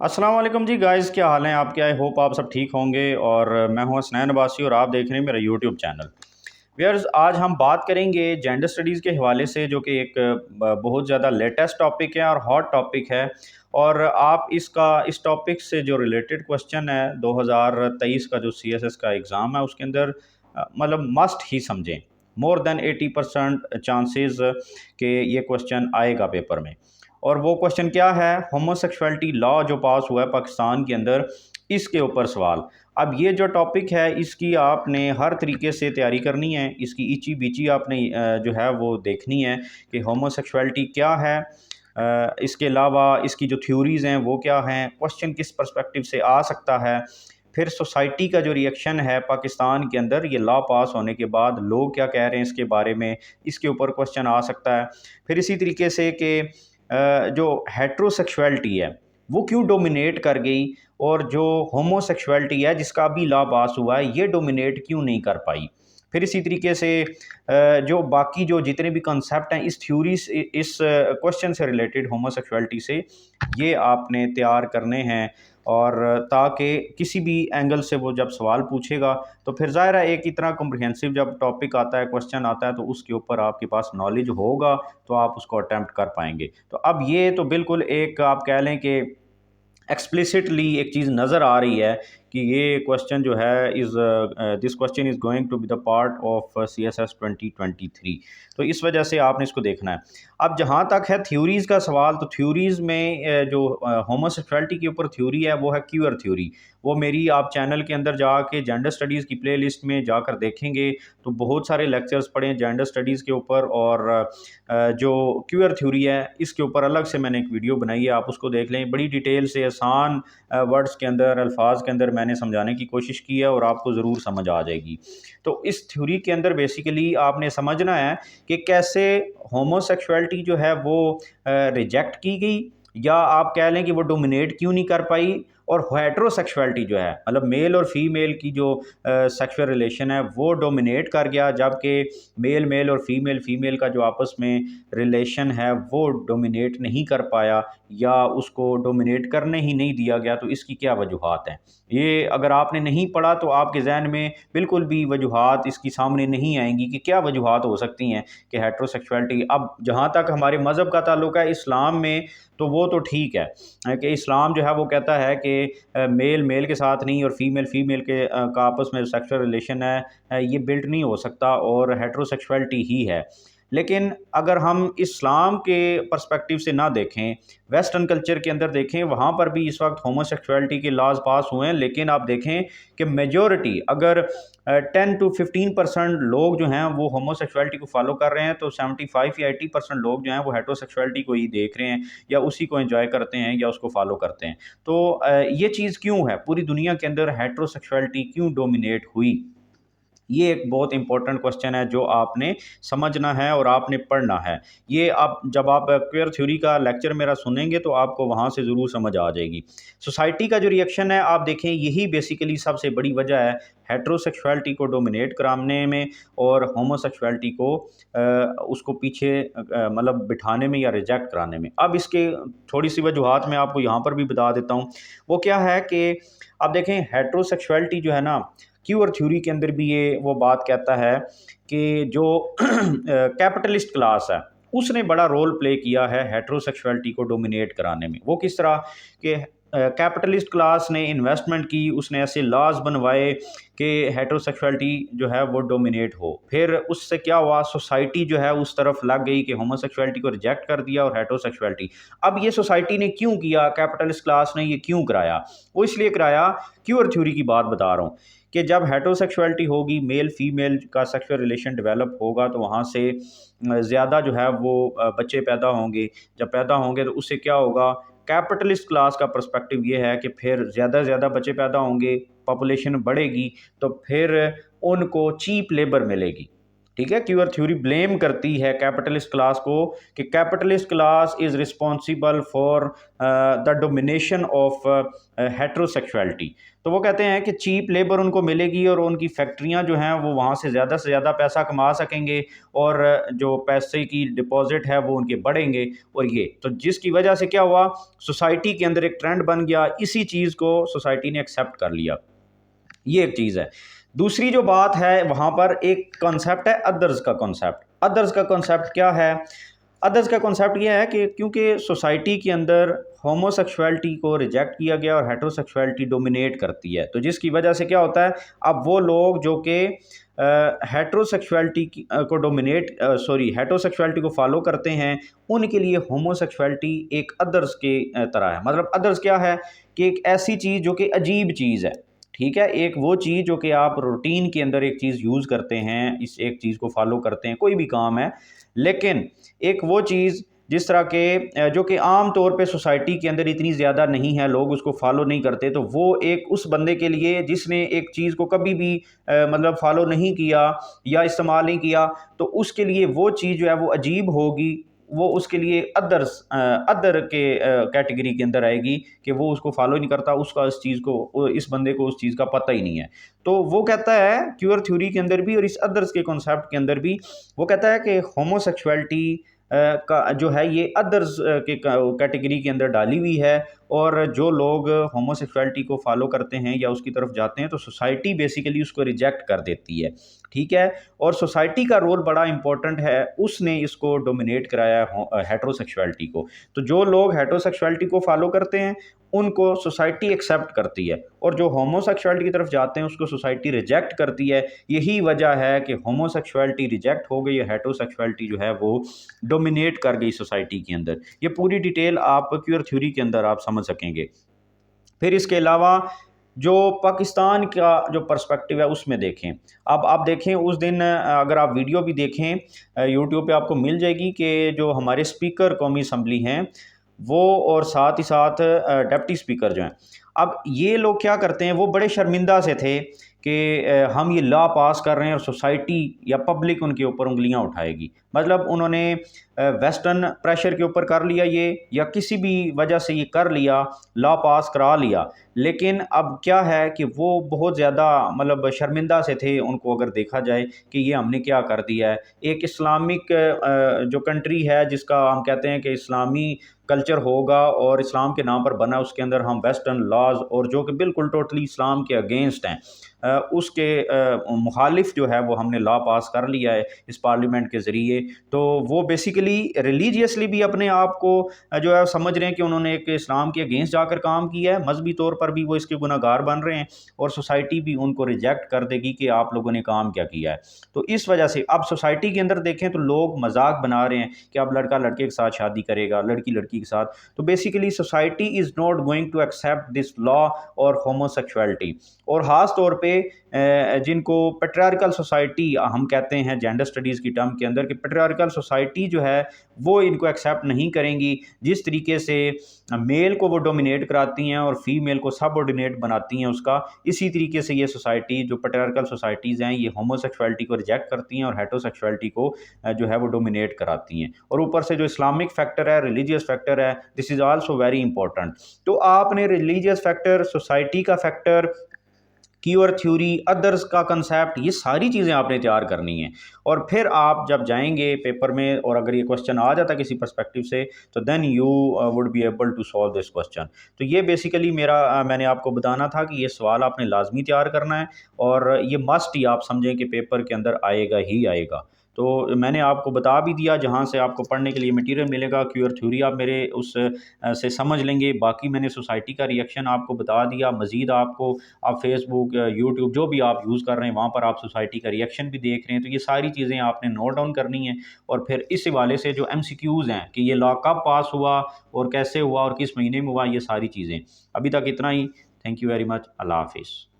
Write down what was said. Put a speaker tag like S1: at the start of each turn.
S1: अस्सलाम वालेकुम जी गाइस, क्या हाल हैं आपके। आई होप आप सब ठीक होंगे। और मैं हूं हसनैन अब्बासी और आप देख रहे हैं मेरा यूट्यूब चैनल। व्यूअर्स, आज हम बात करेंगे जेंडर स्टडीज़ के हवाले से, जो कि एक बहुत ज़्यादा लेटेस्ट टॉपिक है और हॉट टॉपिक है। और आप इस टॉपिक से जो रिलेटेड क्वेश्चन है 2023 का जो CSS का एग्ज़ाम है उसके अंदर मतलब मस्ट ही समझें। मोर देन 80% चांसेस कि ये क्वेश्चन आएगा पेपर में। और वो क्वेश्चन क्या है? होमोसेक्सुअलिटी लॉ जो पास हुआ है पाकिस्तान के अंदर, इसके ऊपर सवाल। अब ये जो टॉपिक है इसकी आपने हर तरीके से तैयारी करनी है, इसकी इची बिची आपने जो है वो देखनी है कि होमोसेक्सुअलिटी क्या है। इसके अलावा इसकी जो थ्योरीज़ हैं वो क्या हैं, क्वेश्चन किस पर्सपेक्टिव से आ सकता है। फिर सोसाइटी का जो रिएक्शन है पाकिस्तान के अंदर ये लॉ पास होने के बाद, लोग क्या कह रहे हैं इसके बारे में, इसके ऊपर क्वेश्चन आ सकता है। फिर इसी तरीके से कि जो हेट्रोसेक्सुअलिटी है वो क्यों डोमिनेट कर गई, और जो होमोसेक्सुअलिटी है जिसका भी लॉ पास हुआ है ये डोमिनेट क्यों नहीं कर पाई। फिर इसी तरीके से जो बाकी जो जितने भी कॉन्सेप्ट हैं इस थ्योरी से, इस क्वेश्चन से रिलेटेड होमोसेक्सुअलिटी से, ये आपने तैयार करने हैं। और ताकि किसी भी एंगल से वो जब सवाल पूछेगा तो फिर ज़ाहिर है एक इतना कॉम्प्रिहेंसिव जब टॉपिक आता है, क्वेश्चन आता है, तो उसके ऊपर आपके पास नॉलेज होगा तो आप उसको अटैम्प्ट कर पाएंगे। तो अब ये तो बिल्कुल एक आप कह लें कि एक्सप्लिसिटली एक चीज़ नज़र आ रही है कि ये क्वेश्चन जो है is this question is going to be the part of CSS 2023। तो इस वजह से आपने इसको देखना है। अब जहाँ तक है थ्योरीज़ का सवाल, तो थ्योरीज़ में जो होमोसेक्सुअलिटी के ऊपर थ्योरी है वो है क्यूअर थ्योरी। वो मेरी आप चैनल के अंदर जाके जेंडर स्टडीज़ की प्ले लिस्ट में जाकर देखेंगे तो बहुत सारे लेक्चर्स पढ़े हैं जेंडर स्टडीज़ के ऊपर। और जो क्यूअर थ्योरी है इसके ऊपर अलग से मैंने एक वीडियो बनाई है, आप उसको देख लें। बड़ी डिटेल से आसान वर्ड्स के अंदर, अल्फाज के अंदर मैंने समझाने की कोशिश की है और आपको ज़रूर समझ आ जाएगी। तो इस थ्योरी के अंदर बेसिकली आपने समझना है कि कैसे होमोसेक्सुअलिटी जो है वो रिजेक्ट की गई, या आप कह लें कि वो डोमिनेट क्यों नहीं कर पाई। और हेट्रोसेक्सुअलिटी जो है मतलब मेल और फीमेल की जो सेक्सुअल रिलेशन है वो डोमिनेट कर गया, जबकि मेल मेल और फीमेल फीमेल का जो आपस में रिलेशन है वो डोमिनेट नहीं कर पाया, या उसको डोमिनेट करने ही नहीं दिया गया। तो इसकी क्या वजूहात हैं, ये अगर आपने नहीं पढ़ा तो आपके जहन में बिल्कुल भी वजूहात इसकी सामने नहीं आएंगी कि क्या वजूहात हो सकती हैं कि हेट्रोसेक्सुअलिटी। अब जहाँ तक हमारे मज़हब का ताल्लुक है इस्लाम में, तो वो तो ठीक है कि इस्लाम जो है वो कहता है कि मेल मेल के साथ नहीं और फीमेल फीमेल के का आपस में सेक्सुअल रिलेशन है ये बिल्ट नहीं हो सकता और हेट्रोसेक्सुअलिटी ही है। लेकिन अगर हम इस्लाम के पर्सपेक्टिव से ना देखें, वेस्टर्न कल्चर के अंदर देखें, वहाँ पर भी इस वक्त होमोसेक्सुअलिटी के लॉज पास हुए हैं। लेकिन आप देखें कि मेजॉरिटी अगर 10 to 15% लोग जो हैं वो होमोसेक्सुअलिटी को फॉलो कर रहे हैं, तो 75 या 80% लोग जो हैं वो हेट्रोसेक्सुअलिटी को ही देख रहे हैं, या उसी को एंजॉय करते हैं, या उसको फॉलो करते हैं। तो ये चीज़ क्यों है, पूरी दुनिया के अंदर हेट्रोसेक्सुअलिटी क्यों डोमिनेट हुई, ये एक बहुत इंपॉर्टेंट क्वेश्चन है जो आपने समझना है और आपने पढ़ना है। ये आप जब आप क्वेयर थ्योरी का लेक्चर मेरा सुनेंगे तो आपको वहाँ से ज़रूर समझ आ जाएगी। सोसाइटी का जो रिएक्शन है आप देखें, यही बेसिकली सबसे बड़ी वजह है हेट्रोसेक्सुअलिटी को डोमिनेट कराने में और होमोसेक्सुअलिटी को उसको पीछे मतलब बिठाने में या रिजेक्ट कराने में। अब इसके थोड़ी सी वजूहात मैं आपको यहाँ पर भी बता देता हूँ। वो क्या है कि आप देखें हेट्रोसेक्सुअलिटी जो है ना, क्यूअर थ्योरी के अंदर भी ये वो बात कहता है कि जो कैपिटलिस्ट क्लास है उसने बड़ा रोल प्ले किया है हेट्रोसेक्सुअलिटी को डोमिनेट कराने में। वो किस तरह कि कैपिटलिस्ट क्लास ने इन्वेस्टमेंट की, उसने ऐसे लॉज बनवाए कि हेट्रोसेक्सुअलिटी जो है वो डोमिनेट हो। फिर उससे क्या हुआ, सोसाइटी जो है उस तरफ लग गई कि होमोसेक्सुअलिटी को रिजेक्ट कर दिया और हेट्रोसेक्सुअलिटी। अब ये सोसाइटी ने क्यों किया, कैपिटलिस्ट क्लास ने ये क्यों कराया? वो इसलिए कराया, क्यूअर थ्योरी की बात बता रहा हूँ, कि जब हेट्रोसेक्सुअलिटी होगी, मेल फीमेल का सेक्सुअल रिलेशन डेवलप होगा, तो वहाँ से ज़्यादा जो है वो बच्चे पैदा होंगे। जब पैदा होंगे तो उससे क्या होगा, कैपिटलिस्ट क्लास का पर्सपेक्टिव ये है कि फिर ज़्यादा से ज़्यादा बच्चे पैदा होंगे, पॉपुलेशन बढ़ेगी, तो फिर उनको चीप लेबर मिलेगी। ठीक है, क्यूअर थ्योरी ब्लेम करती है कैपिटलिस्ट क्लास को कि capitalist class is responsible for the domination of heterosexuality. तो वो कहते हैं कि चीप लेबर उनको मिलेगी और उनकी फैक्ट्रियां जो हैं वो वहाँ से ज़्यादा पैसा कमा सकेंगे और जो पैसे की डिपॉजिट है वो उनके बढ़ेंगे। और ये तो जिसकी वजह से क्या हुआ, सोसाइटी के अंदर एक ट्रेंड बन गया, इसी चीज़ को सोसाइटी ने एक्सेप्ट कर लिया। ये एक चीज़ है। दूसरी जो बात है वहाँ पर एक कॉन्सेप्ट है अदर्स का कॉन्सेप्ट। अदर्स का कॉन्सेप्ट क्या है? अदर्स का कॉन्सेप्ट ये है कि क्योंकि सोसाइटी के अंदर होमोसेक्सुअलिटी को रिजेक्ट किया गया और हेट्रोसेक्सुअलिटी डोमिनेट करती है, तो जिसकी वजह से क्या होता है, अब वो लोग जो कि हेट्रोसेक्सुअलिटी को हेट्रोसेक्सुअलिटी को फॉलो करते हैं, उनके लिए होमोसेक्सुअलिटी एक अदर्स के तरह है। मतलब अदर्स क्या है कि एक ऐसी चीज़ जो कि अजीब चीज़ है। ठीक है, एक वो चीज़ जो कि आप रूटीन के अंदर एक चीज़ यूज़ करते हैं, इस एक चीज़ को फॉलो करते हैं, कोई भी काम है, लेकिन एक वो चीज़ जिस तरह के जो कि आम तौर पे सोसाइटी के अंदर इतनी ज़्यादा नहीं है, लोग उसको फॉलो नहीं करते, तो वो एक उस बंदे के लिए जिसने एक चीज़ को कभी भी मतलब फॉलो नहीं किया या इस्तेमाल नहीं किया, तो उसके लिए वो चीज़ जो है वो अजीब होगी, वो उसके लिए अदर के कैटेगरी के अंदर आएगी कि वो उसको फॉलो नहीं करता, उसका इस चीज़ को, इस बंदे को उस चीज़ का पता ही नहीं है। तो वो कहता है क्यूअर थ्योरी के अंदर भी और इस अदर्स के कॉन्सेप्ट के अंदर भी, वो कहता है कि होमोसेक्सुअलिटी का जो है ये अदर्स के कैटेगरी के अंदर डाली हुई है, और जो लोग होमोसेक्सुअलिटी को फॉलो करते हैं या उसकी तरफ जाते हैं तो सोसाइटी बेसिकली उसको रिजेक्ट कर देती है। ठीक है, और सोसाइटी का रोल बड़ा इंपॉर्टेंट है, उसने इसको डोमिनेट कराया है हेट्रोसेक्सुअलिटी को। तो जो लोग हेट्रोसेक्सुअलिटी को फॉलो करते हैं उनको सोसाइटी एक्सेप्ट करती है, और जो होमोसेक्सुअलिटी की तरफ जाते हैं उसको सोसाइटी रिजेक्ट करती है। यही वजह है कि होमोसेक्सुअलिटी रिजेक्ट हो गई, हेट्रोसेक्सुअलिटी जो है वो डोमिनेट कर गई सोसाइटी के अंदर। ये पूरी डिटेल आप क्यूअर थ्योरी के अंदर आप समझ सकेंगे। फिर इसके अलावा जो पाकिस्तान का जो पर्सपेक्टिव है उसमें देखें। अब आप देखें उस दिन अगर आप वीडियो भी देखें यूट्यूब पे आपको मिल जाएगी कि जो हमारे स्पीकर कौमी असम्बली हैं वो, और साथ ही साथ डिप्टी स्पीकर जो हैं, अब ये लोग क्या करते हैं, वो बड़े शर्मिंदा से थे कि हम ये लॉ पास कर रहे हैं और सोसाइटी या पब्लिक उनके ऊपर उंगलियां उठाएगी। मतलब उन्होंने वेस्टर्न प्रेशर के ऊपर कर लिया ये, या किसी भी वजह से ये कर लिया, लॉ पास करा लिया, लेकिन अब क्या है कि वो बहुत ज़्यादा मतलब शर्मिंदा से थे, उनको अगर देखा जाए कि ये हमने क्या कर दिया है। एक इस्लामिक जो कंट्री है जिसका हम कहते हैं कि इस्लामी कल्चर होगा और इस्लाम के नाम पर बना, उसके अंदर हम वेस्टर्न लॉज और जो कि बिल्कुल टोटली इस्लाम के अगेंस्ट हैं उसके मुखालिफ जो है वो हमने लॉ पास कर लिया है इस पार्लियामेंट के ज़रिए। तो वो बेसिकली रिलीजियसली भी अपने आप को जो है समझ रहे हैं कि उन्होंने एक इस्लाम के अगेंस्ट जाकर काम किया है, मजहबी तौर पर भी वो इसके गुनहगार बन रहे हैं, और सोसाइटी भी उनको रिजेक्ट कर देगी कि आप लोगों ने काम क्या किया है। तो इस वजह से अब सोसाइटी के अंदर देखें तो लोग मजाक बना रहे हैं कि अब लड़का लड़के के साथ शादी करेगा, लड़की लड़की के साथ। तो basically society is not going to accept this law और होमोसेक्सुअलिटी। और ख़ास तौर पे जिनको पेट्रियार्कल सोसाइटी हम कहते हैं जेंडर स्टडीज़ की टर्म के अंदर, कि पेट्रियार्कल सोसाइटी जो है वो इनको एक्सेप्ट नहीं करेंगी। जिस तरीके से मेल को वो डोमिनेट कराती हैं और फीमेल को सबऑर्डिनेट बनाती हैं उसका, इसी तरीके से ये सोसाइटी जो पेट्रियार्कल सोसाइटीज़ हैं ये होमोसेक्सुअलिटी को रिजेक्ट करती हैं और हेट्रोसेक्सुअलिटी को जो है वो डोमिनेट कराती हैं। और ऊपर से जो इस्लामिक फैक्टर है, रिलीजियस फैक्टर है, this is also very important. तो आपने रिलीजियस फैक्टर, सोसाइटी का फैक्टर, क्यूअर थ्योरी, अदर्स का कंसेप्ट, ये सारी चीज़ें आपने तैयार करनी है। और फिर आप जब जाएंगे पेपर में और अगर ये क्वेश्चन आ जाता है किसी पर्सपेक्टिव से, तो then you would be able to solve this question. तो ये बेसिकली मेरा मैंने आपको बताना था कि ये सवाल आपने लाजमी तैयार करना है, और ये मस्ट ही आप समझें कि पेपर के अंदर आएगा ही आएगा। तो मैंने आपको बता भी दिया जहाँ से आपको पढ़ने के लिए मटेरियल मिलेगा, क्यूअर थ्योरी आप मेरे उस से समझ लेंगे। बाकी मैंने सोसाइटी का रिएक्शन आपको बता दिया। मज़ीद आपको आप फेसबुक, यूट्यूब जो भी आप यूज़ कर रहे हैं वहाँ पर आप सोसाइटी का रिएक्शन भी देख रहे हैं, तो ये सारी चीज़ें आपने नोट डाउन करनी है। और फिर इस हवाले से जो MCQs हैं कि ये लॉ कब पास हुआ और कैसे हुआ और किस महीने में हुआ, ये सारी चीज़ें। अभी तक इतना ही। Thank you very much. Allah हाफिज़।